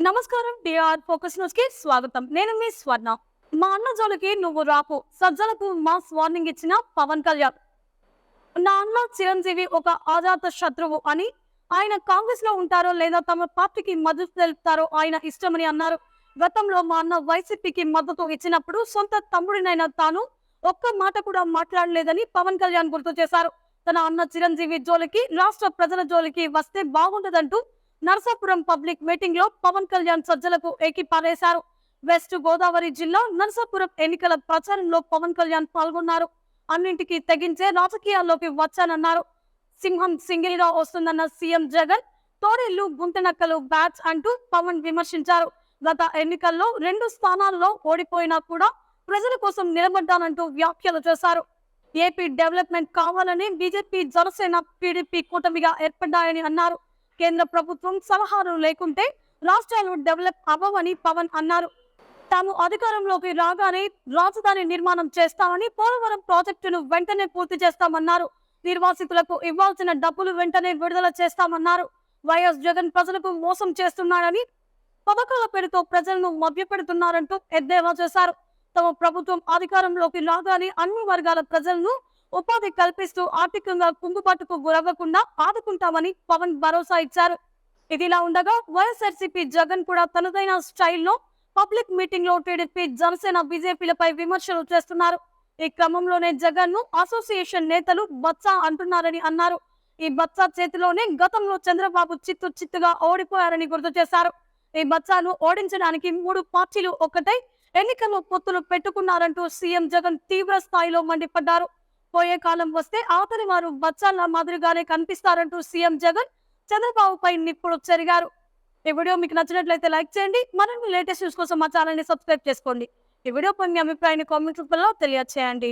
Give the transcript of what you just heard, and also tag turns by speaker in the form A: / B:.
A: నమస్కారం DR focus news కి స్వాగతం. నేను మీ స్వర్ణ. మా అన్న జోలికి నువ్వు రాకు, సజ్జలకు మాస్ వార్నింగ్ ఇచ్చిన పవన్ కళ్యాణ్. నా అన్న చిరంజీవి ఒక అజాత శత్రువు అని, ఆయన కాంగ్రెస్ లో ఉంటారో లేదా తమ పార్టీకి మద్దతు తెలుపుతారో ఆయన ఇష్టమని అన్నారు. గతంలో మా అన్న వైసీపీకి మద్దతు ఇచ్చినప్పుడు సొంత తమ్ముడినైన తాను ఒక్క మాట కూడా మాట్లాడలేదని పవన్ కళ్యాణ్ గుర్తు చేశారు. తన అన్న చిరంజీవి జోలికి, రాష్ట్ర ప్రజల జోలికి వస్తే బాగుండదంటూ నరసాపురం పబ్లిక్ మీటింగ్ లో పవన్ కళ్యాణ్ సజ్జలకు ఏకిపారేశారు. వెస్ట్ గోదావరి జిల్లా నరసాపురం ఎన్నికల ప్రచారంలో పవన్ కళ్యాణ్ పాల్గొన్నారు. అన్నింటికీ తెగించే రాజకీయాల్లోకి వచ్చానన్నారు. సింహం సింగిల్ గా వస్తుందన్న సీఎం జగన్, తోడేళ్లు గుంటనక్కలు బ్యాచ్ అంటూ పవన్ విమర్శించారు. గత ఎన్నికల్లో 2 స్థానాల్లో ఓడిపోయినా కూడా ప్రజల కోసం నిలబడ్డానంటూ వ్యాఖ్యలు చేశారు. ఏపీ డెవలప్మెంట్ కావాలని బీజేపీ, జనసేన, టీడీపీ కూటమిగా ఏర్పడ్డాయని అన్నారు. కేంద్ర ప్రభుత్వం సలహాలు లేకుంటే రాష్ట్రాలు డెవలప్ అవ్వవని పవన్ అన్నారు. తాము అధికారంలోకి రాగానే రాజధాని నిర్మాణం చేస్తామని, పోలవరం ప్రాజెక్టును వెంటనే పూర్తి చేస్తామన్నారు. నిర్వాసితులకు ఇవ్వాల్సిన డబ్బులు వెంటనే విడుదల చేస్తామన్నారు. వైఎస్ జగన్ ప్రజలకు మోసం చేస్తున్నారని, పథకాల పేరుతో ప్రజలను మభ్యపెడుతున్నారంటూ ఎద్దేవా చేశారు. తమ ప్రభుత్వం అధికారంలోకి రాగానే అన్ని వర్గాల ప్రజలను ఉపాధి కల్పిస్తూ ఆర్థికంగా కుంగుబాటుకు గురవ్వకుండా ఆదుకుంటామని పవన్ భరోసా ఇచ్చారు. ఇదిలా ఉండగా వైఎస్ఆర్సీపీ జగన్ కూడా తనదైన స్టైల్లో పబ్లిక్ మీటింగ్ లో టీడీపీ, జనసేన, బీజేపీలపై విమర్శలు చేస్తున్నారు. ఈ క్రమంలోనే జగన్ ను అసోసియేషన్ నేతలు బచ్చా అంటున్నారని అన్నారు. ఈ బచ్చా చేతిలోనే గతంలో చంద్రబాబు చిత్తుగా ఓడిపోయారని గుర్తు చేశారు. ఈ బచ్చాను ఓడించడానికి 3 పార్టీలు ఒక్కటై ఎన్నికల్లో పొత్తులు పెట్టుకున్నారంటూ సీఎం జగన్ తీవ్ర స్థాయిలో మండిపడ్డారు. పోయే కాలం వస్తే అవతలి వారు బచ్చాల మాదిరిగానే కనిపిస్తారంటూ సీఎం జగన్ చంద్రబాబుపై నిప్పుడు చెరిగారు. ఈ వీడియో మీకు నచ్చినట్లయితే లైక్ చేయండి. మరిన్ని లేటెస్ట్ న్యూస్ కోసం మా ఛానల్ ని సబ్స్క్రైబ్ చేసుకోండి. ఈ వీడియోపై మీ అభిప్రాయాన్ని కామెంట్స్ రూపంలో తెలియజేయండి.